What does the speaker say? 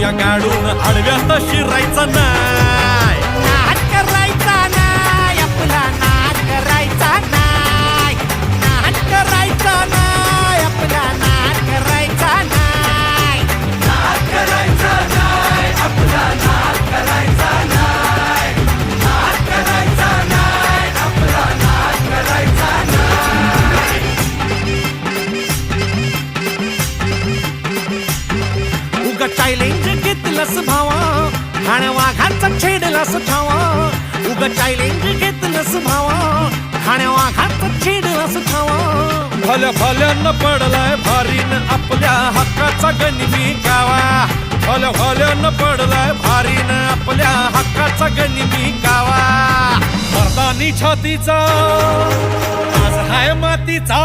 घेऊया गाडून आडव्यात शिरायचा नाही. नाद करायचा नाही आपला, नाद करायचा नाही, नाद करायचा नाही आपला, नाद करायचा नाही, नाद करायचा नाही आपला, नाद करायचा नाही, नाद करायचा नाही आपला, नाद करायचा नाही. उगा चॅलेंज घेतलंस भावा, ठाण्या वाघाचा छेडलास ठावा. उगा चॅलेंज घेतलंस भावा, ठाण्या वाघाचा छेडलास ठावा. भल्या भल्यानं पडलाय भारीन आपल्या हक्काचा गनिमी गावा. भल्या भल्यानं पडलाय भारीन आपल्या हक्काचा गनिमी गावा. मर्दानी छातीचा आज हाय मातीचा.